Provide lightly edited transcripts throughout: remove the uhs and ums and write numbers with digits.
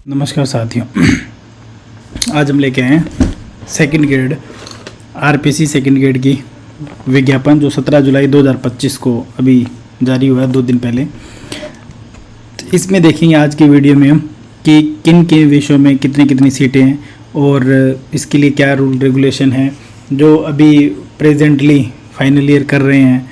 नमस्कार साथियों, आज हम लेके आए हैं second grade RPC second grade की विज्ञापन जो 17 जुलाई 2025 को अभी जारी हुआ है 2 दिन पहले। इसमें देखेंगे आज की वीडियो में हम कि किन किन विषयों में कितनी सीटें हैं और इसके लिए क्या रूल रेगुलेशन है। जो अभी प्रेजेंटली फाइनल ईयर कर रहे हैं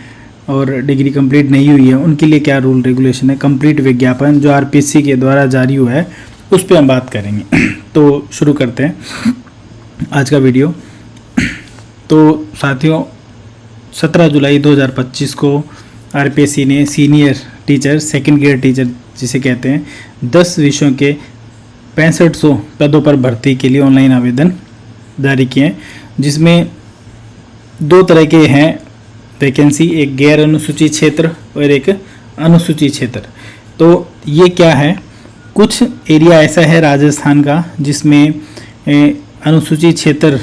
और डिग्री कंप्लीट नहीं हुई है उनके लिए क्या रूल रेगुलेशन है। कंप्लीट विज्ञापन जो आरपीसी के द्वारा जारी हुआ है उस पर हम बात करेंगे। तो शुरू करते हैं आज का वीडियो। तो साथियों, 17 जुलाई 2025 को आरपीसी ने senior teacher second grade teacher जिसे कहते हैं 10 विषयों के 6500 पदों पर भर्ती के लिए ऑनलाइन आवेदन जारी किए हैं, जिसमें 2 तरह के हैं वैकेंसी, एक गैर अनुसूचित क्षेत्र और एक अनुसूचित क्षेत्र। तो ये क्या है, कुछ एरिया ऐसा है राजस्थान का जिसमें अनुसूचित क्षेत्र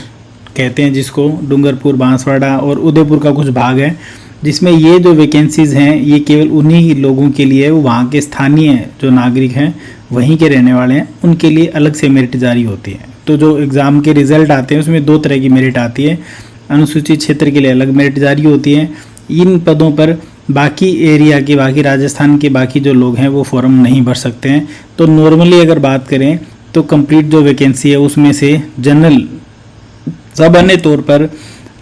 कहते हैं जिसको, डूंगरपुर, बांसवाड़ा और उदयपुर का कुछ भाग है, जिसमें ये जो वैकेंसीज़ हैं ये केवल उन्हीं लोगों के लिए, वो वहाँ के स्थानीय जो नागरिक हैं वहीं के रहने वाले हैं, उनके लिए अलग से मेरिट जारी होती है। तो जो एग्ज़ाम के रिज़ल्ट आते हैं उसमें 2 तरह की मेरिट आती है। अनुसूचित क्षेत्र के लिए अलग मेरिट जारी होती है। इन पदों पर बाकी एरिया के, बाकी राजस्थान के बाकी जो लोग हैं वो फॉर्म नहीं भर सकते हैं। तो नॉर्मली अगर बात करें तो कंप्लीट जो वैकेंसी है उसमें से जनरल सामान्य तौर पर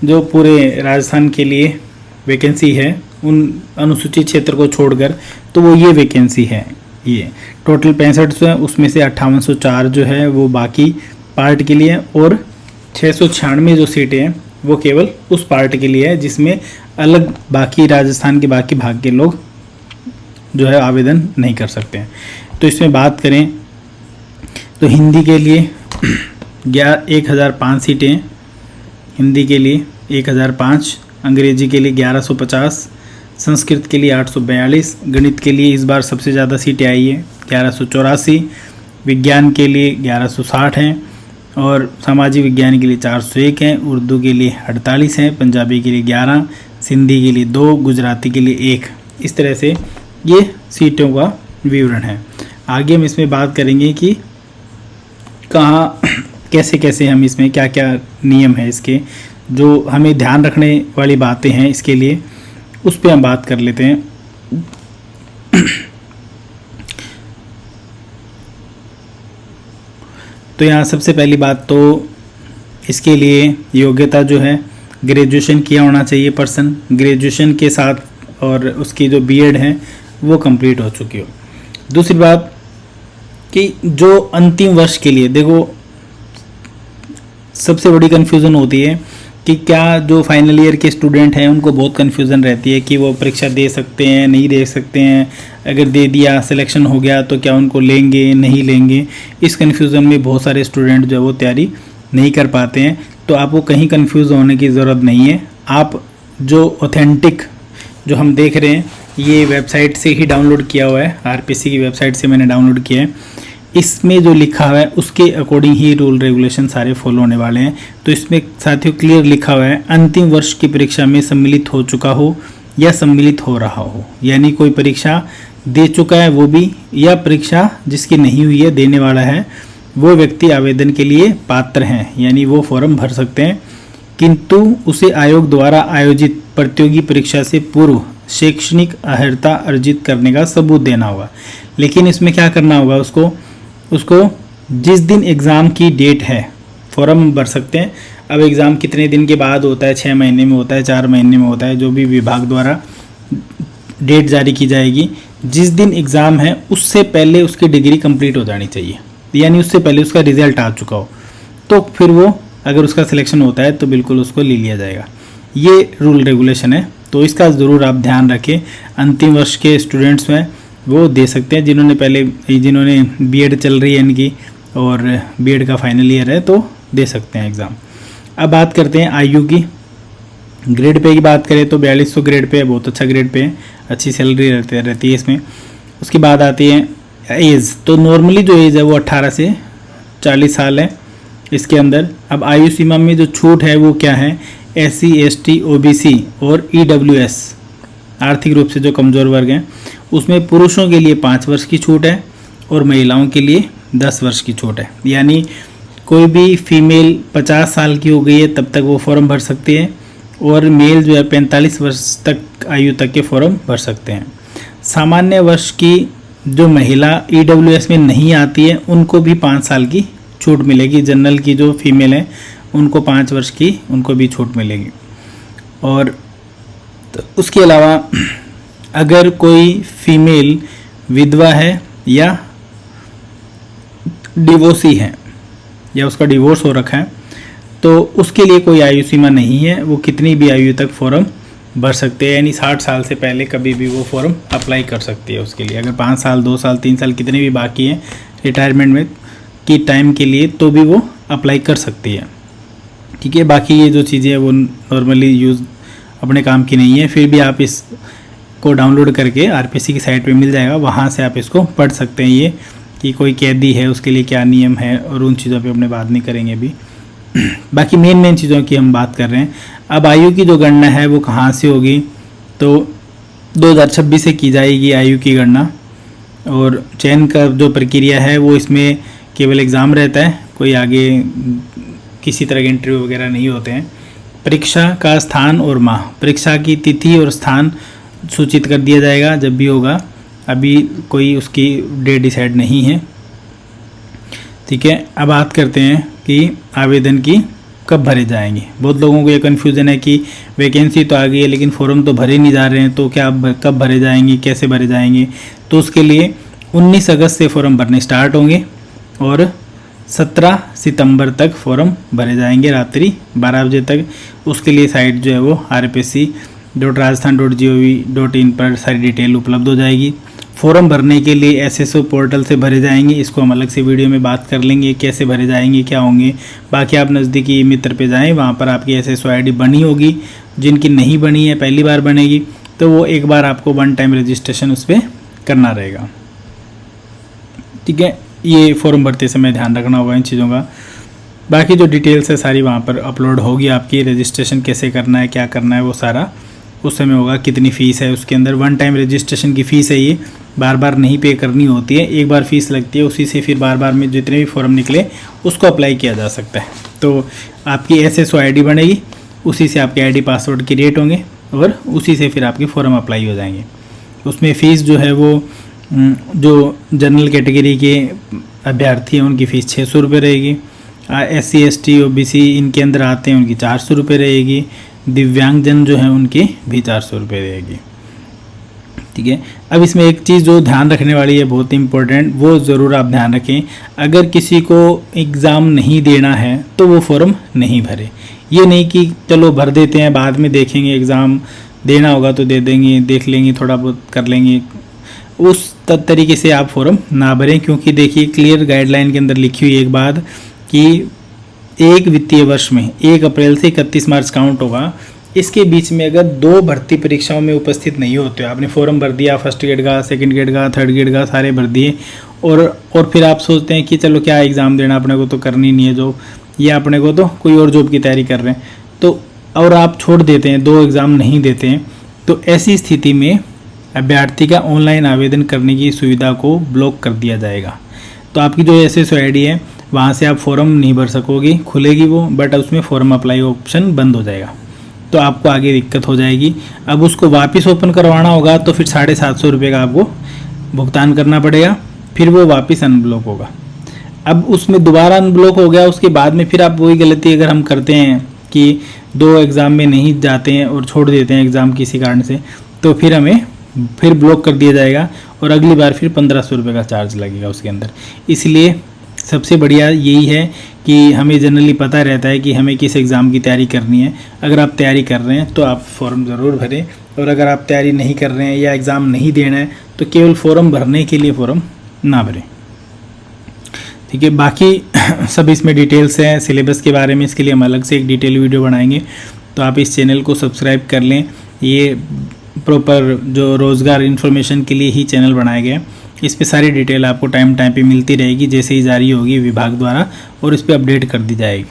जो पूरे राजस्थान के लिए वैकेंसी है उन अनुसूचित क्षेत्र को छोड़कर, तो वो ये वैकेंसी है। ये टोटल 6500 है, उसमें से 5804 जो है वो बाकी पार्ट के लिए और 696 जो सीटें हैं वो केवल उस पार्ट के लिए है जिसमें अलग बाकी राजस्थान के बाकी भाग के लोग जो है आवेदन नहीं कर सकते हैं। तो इसमें बात करें तो हिंदी के लिए 1005 सीटें हैं, हिंदी के लिए 1005, अंग्रेजी के लिए 1150, संस्कृत के लिए 842, गणित के लिए इस बार सबसे ज़्यादा सीटें आई है 1184, विज्ञान के लिए 1160 हैं और सामाजिक विज्ञान के लिए 401 हैं, उर्दू के लिए 48 हैं, पंजाबी के लिए 11, सिंधी के लिए 2, गुजराती के लिए 1। इस तरह से ये सीटों का विवरण है। आगे हम इसमें बात करेंगे कि कहाँ कैसे कैसे हम इसमें क्या क्या नियम है इसके, जो हमें ध्यान रखने वाली बातें हैं इसके लिए, उस पर हम बात कर लेते हैं। तो यहाँ सबसे पहली बात तो इसके लिए योग्यता जो है ग्रेजुएशन किया होना चाहिए पर्सन, ग्रेजुएशन के साथ और उसकी जो बीएड है वो कंप्लीट हो चुकी हो। दूसरी बात कि जो अंतिम वर्ष के लिए, देखो सबसे बड़ी कन्फ्यूज़न होती है कि क्या जो फाइनल ईयर के स्टूडेंट हैं उनको बहुत कन्फ्यूज़न रहती है कि वो परीक्षा दे सकते हैं नहीं दे सकते हैं, अगर दे दिया सिलेक्शन हो गया तो क्या उनको लेंगे नहीं लेंगे। इस कन्फ्यूज़न में बहुत सारे स्टूडेंट जो है वो तैयारी नहीं कर पाते हैं। तो आपको कहीं कन्फ्यूज़ होने की ज़रूरत नहीं है। आप जो ऑथेंटिक जो हम देख रहे हैं ये वेबसाइट से ही डाउनलोड किया हुआ है, आरपीसी की वेबसाइट से मैंने डाउनलोड किया है। इसमें जो लिखा हुआ है उसके अकॉर्डिंग ही रूल रेगुलेशन सारे फॉलो होने वाले हैं। तो इसमें साथियों क्लियर लिखा हुआ है अंतिम वर्ष की परीक्षा में सम्मिलित हो चुका हो या सम्मिलित हो रहा हो, यानी कोई परीक्षा दे चुका है वो भी, या परीक्षा जिसकी नहीं हुई है देने वाला है, वो व्यक्ति आवेदन के लिए पात्र हैं, यानी वो फॉर्म भर सकते हैं, किंतु उसे आयोग द्वारा आयोजित प्रतियोगी परीक्षा से पूर्व शैक्षणिक अर्हता अर्जित करने का सबूत देना होगा। लेकिन इसमें क्या करना होगा, उसको जिस दिन एग्ज़ाम की डेट है फॉर्म भर सकते हैं। अब एग्ज़ाम कितने दिन के बाद होता है, 6 महीने में होता है, 4 महीने में होता है, जो भी विभाग द्वारा डेट जारी की जाएगी, जिस दिन एग्ज़ाम है उससे पहले उसकी डिग्री कंप्लीट हो जानी चाहिए, यानी उससे पहले उसका रिज़ल्ट आ चुका हो, तो फिर वो अगर उसका सिलेक्शन होता है तो बिल्कुल उसको ले लिया जाएगा। ये रूल रेगुलेशन है, तो इसका ज़रूर आप ध्यान रखें। अंतिम वर्ष के स्टूडेंट्स हैं वो दे सकते हैं, जिन्होंने बीएड चल रही है इनकी और बीएड का फाइनल ईयर है तो दे सकते हैं एग्ज़ाम। अब बात करते हैं आयु की। ग्रेड पे की बात करें तो 4200 ग्रेड पे है, बहुत अच्छा ग्रेड पे है, अच्छी सैलरी रहती है इसमें। उसके बाद आती है एज। तो नॉर्मली जो एज है वो 18 से 40 साल है इसके अंदर। अब आयु सीमा में जो छूट है वो क्या है, SC ST OBC और EWS आर्थिक रूप से जो कमज़ोर वर्ग हैं उसमें पुरुषों के लिए 5 वर्ष की छूट है और महिलाओं के लिए 10 वर्ष की छूट है। यानी कोई भी फीमेल 50 साल की हो गई है तब तक वो फॉर्म भर सकती है, और मेल जो है 45 वर्ष तक आयु तक के फॉर्म भर सकते हैं। सामान्य वर्ष की जो महिला EWS में नहीं आती है उनको भी 5 साल की छूट मिलेगी। जनरल की जो फीमेल है उनको 5 वर्ष की उनको भी छूट मिलेगी। और तो उसके अलावा अगर कोई फीमेल विधवा है या डिवोर्सी है या उसका डिवोर्स हो रखा है तो उसके लिए कोई आयु सीमा नहीं है, वो कितनी भी आयु तक फॉर्म भर सकते हैं। यानी 60 साल से पहले कभी भी वो फॉर्म अप्लाई कर सकती है उसके लिए। अगर 5 साल 2 साल 3 साल कितने भी बाकी हैं रिटायरमेंट में की टाइम के लिए तो भी वो अप्लाई कर सकती है। ठीक है, बाकी ये जो चीज़ें हैं वो नॉर्मली यूज़ अपने काम की नहीं है, फिर भी आप इसको डाउनलोड करके RPC की साइट पे मिल जाएगा, वहाँ से आप इसको पढ़ सकते हैं। ये कि कोई कैदी है उसके लिए क्या नियम है, और उन चीज़ों पे अपने बात नहीं करेंगे अभी। बाकी मेन चीज़ों की हम बात कर रहे हैं। अब आयु की जो गणना है वो कहाँ से होगी, तो 2026 से की जाएगी आयु की गणना। और चयन का जो प्रक्रिया है वो इसमें केवल एग्ज़ाम रहता है, कोई आगे किसी तरह के इंटरव्यू वगैरह नहीं होते हैं। परीक्षा का स्थान और माह, परीक्षा की तिथि और स्थान सूचित कर दिया जाएगा जब भी होगा, अभी कोई उसकी डेट डिसाइड नहीं है। ठीक है, अब बात करते हैं कि आवेदन की कब भरे जाएंगे। बहुत लोगों को ये कन्फ्यूज़न है कि वैकेंसी तो आ गई है लेकिन फॉर्म तो भरे नहीं जा रहे हैं, तो क्या कब भरे जाएंगे, कैसे भरे जाएंगे। तो उसके लिए 19 अगस्त से फॉर्म भरने स्टार्ट होंगे और 17 सितंबर तक फॉर्म भरे जाएंगे रात्रि 12 बजे तक। उसके लिए साइट जो है वो rpc.rajasthan.gov.in पर सारी डिटेल उपलब्ध हो जाएगी। फॉर्म भरने के लिए SSO पोर्टल से भरे जाएंगे, इसको हम अलग से वीडियो में बात कर लेंगे कैसे भरे जाएंगे, क्या होंगे। बाकी आप नज़दीकी मित्र पे जाएं, वहाँ पर आपकी SSO ID बनी होगी। जिनकी नहीं बनी है, पहली बार बनेगी, तो वो एक बार आपको 1 टाइम रजिस्ट्रेशन उस पर करना रहेगा। ठीक है, ये फॉर्म भरते समय ध्यान रखना होगा इन चीज़ों का। बाकी जो डिटेल्स है सारी वहाँ पर अपलोड होगी आपकी। रजिस्ट्रेशन कैसे करना है, क्या करना है, वो सारा उस समय होगा। कितनी फ़ीस है उसके अंदर, 1 टाइम रजिस्ट्रेशन की फ़ीस है, ये बार बार नहीं पे करनी होती है, एक बार फ़ीस लगती है, उसी से फिर बार बार में जितने भी फॉर्म निकले उसको अप्लाई किया जा सकता है। तो आपकी SSO ID बनेगी, उसी से आपके ID पासवर्ड क्रिएट होंगे और उसी से फिर आपके फॉर्म अप्लाई हो जाएंगे। उसमें फ़ीस जो है वो जो जनरल कैटेगरी के अभ्यर्थी हैं उनकी फ़ीस 600 रुपये रहेगी। SC ST OBC इनके अंदर आते हैं उनकी 400 रुपये रहेगी। दिव्यांगजन जो है उनकी भी 400 रुपये रहेगी। ठीक है, अब इसमें एक चीज़ जो ध्यान रखने वाली है बहुत इंपॉर्टेंट, वो ज़रूर आप ध्यान रखें। अगर किसी को एग्ज़ाम नहीं देना है तो वो फॉर्म नहीं भरे। ये नहीं कि चलो भर देते हैं बाद में देखेंगे, एग्ज़ाम देना होगा तो दे देंगे, देख लेंगे, थोड़ा बहुत कर लेंगे, उस तरीके से आप फॉर्म ना भरें। क्योंकि देखिए क्लियर गाइडलाइन के अंदर लिखी हुई एक बात कि एक वित्तीय वर्ष में 1 अप्रैल से 31 मार्च काउंट होगा। इसके बीच में अगर 2 भर्ती परीक्षाओं में उपस्थित नहीं होते हो, आपने फॉर्म भर दिया, फर्स्ट ग्रेड का, सेकंड ग्रेड का, थर्ड ग्रेड का, सारे भर दिए, और फिर आप सोचते हैं कि चलो क्या एग्ज़ाम देना, अपने को तो करनी नहीं है जॉब, या अपने को तो कोई और जॉब की तैयारी कर रहे हैं, तो और आप छोड़ देते हैं, 2 एग्ज़ाम नहीं देते हैं, तो ऐसी स्थिति में अभ्यर्थी का ऑनलाइन आवेदन करने की सुविधा को ब्लॉक कर दिया जाएगा। तो आपकी जो SSO ID है वहाँ से आप फॉर्म नहीं भर सकोगे, खुलेगी वो, बट उसमें फॉर्म अप्लाई ऑप्शन बंद हो जाएगा, तो आपको आगे दिक्कत हो जाएगी। अब उसको वापस ओपन करवाना होगा तो फिर 750 रुपये का आपको भुगतान करना पड़ेगा, फिर वो वापस अनब्लॉक होगा। अब उसमें दोबारा अनब्लॉक हो गया, उसके बाद में फिर आप वही गलती अगर हम करते हैं कि 2 एग्ज़ाम में नहीं जाते हैं और छोड़ देते हैं एग्ज़ाम किसी कारण से, तो फिर हमें फिर ब्लॉक कर दिया जाएगा और अगली बार फिर 1500 रुपये का चार्ज लगेगा उसके अंदर। इसलिए सबसे बढ़िया यही है कि हमें जनरली पता रहता है कि हमें किस एग्ज़ाम की तैयारी करनी है। अगर आप तैयारी कर रहे हैं तो आप फॉर्म ज़रूर भरें, और अगर आप तैयारी नहीं कर रहे हैं या एग्ज़ाम नहीं देना है तो केवल फॉर्म भरने के लिए फॉर्म ना भरें। ठीक है, बाकी सब इसमें डिटेल्स हैं सिलेबस के बारे में, इसके लिए हम अलग से एक डिटेल वीडियो बनाएंगे, तो आप इस चैनल को सब्सक्राइब कर लें। ये प्रॉपर जो रोज़गार इन्फॉर्मेशन के लिए ही चैनल बनाया गया है, इस पे सारी डिटेल आपको टाइम पे मिलती रहेगी जैसे ही जारी होगी विभाग द्वारा, और इस पे अपडेट कर दी जाएगी।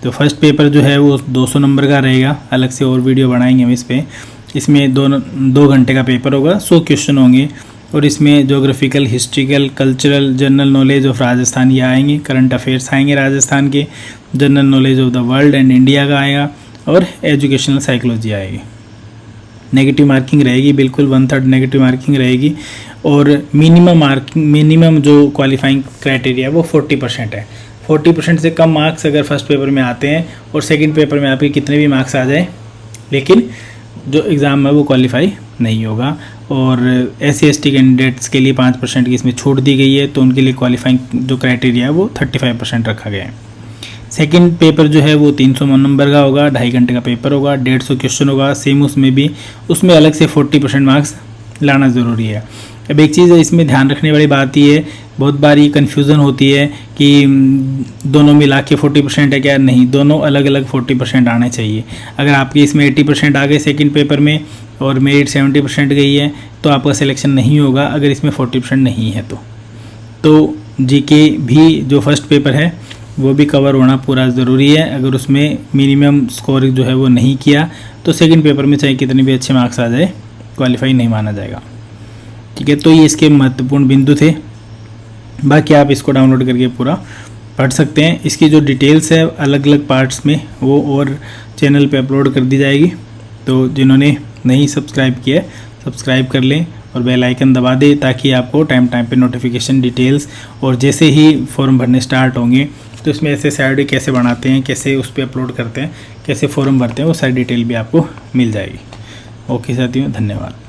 तो फर्स्ट पेपर जो है वो 200 नंबर का रहेगा, अलग से और वीडियो बनाएंगे हम इस पर। इसमें 2 घंटे का पेपर होगा, 100 क्वेश्चन होंगे, और इसमें geographical, historical, cultural, general knowledge of Rajasthan ये आएंगे, करंट अफेयर्स आएंगे राजस्थान के, general knowledge of the world and India का आएगा और एजुकेशनल साइकोलॉजी आएगी। नेगेटिव मार्किंग रहेगी, बिल्कुल 1/3 नेगेटिव मार्किंग रहेगी और मिनिमम जो क्वालिफाइंग क्राइटेरिया है वो 40% है। 40% से कम मार्क्स अगर फर्स्ट पेपर में आते हैं और सेकंड पेपर में आपके कितने भी मार्क्स आ जाए, लेकिन जो एग्ज़ाम है वो क्वालिफाई नहीं होगा। और SC/ST कैंडिडेट्स के लिए 5% की इसमें छूट दी गई है, तो उनके लिए क्वालिफाइंग जो क्राइटेरिया है वो 35% रखा गया है। सेकंड पेपर जो है वो 300 नंबर का होगा, 2.5 घंटे का पेपर होगा, 150 क्वेश्चन होगा। सेम उसमें अलग से 40% मार्क्स लाना ज़रूरी है। अब एक चीज़ है इसमें ध्यान रखने वाली बात ये है, बहुत बार ये कन्फ्यूज़न होती है कि दोनों मिला के 40% है क्या, नहीं, दोनों अलग अलग 40% आने चाहिए। अगर आपके इसमें 80% आ गए सेकंड पेपर में और मेरिट 70% गई है तो आपका सिलेक्शन नहीं होगा, अगर इसमें 40% नहीं है तो GK भी जो फर्स्ट पेपर है वो भी कवर होना पूरा ज़रूरी है। अगर उसमें मिनिमम स्कोर जो है वो नहीं किया तो सेकंड पेपर में चाहे कितने भी अच्छे मार्क्स आ जाए क्वालिफाई नहीं माना जाएगा। ठीक है, तो ये इसके महत्वपूर्ण बिंदु थे। बाकी आप इसको डाउनलोड करके पूरा पढ़ सकते हैं। इसकी जो डिटेल्स है अलग अलग पार्ट्स में वो और चैनल पे अपलोड कर दी जाएगी, तो जिन्होंने नहीं सब्सक्राइब किया सब्सक्राइब कर लें और बेल आइकन दबा दें ताकि आपको टाइम पे नोटिफिकेशन, डिटेल्स और जैसे ही फॉर्म भरने स्टार्ट होंगे तो इसमें SSID कैसे बनाते हैं, कैसे उस पर अपलोड करते हैं, कैसे फॉर्म भरते हैं, वो सारी डिटेल भी आपको मिल जाएगी। ओके साथियों, धन्यवाद।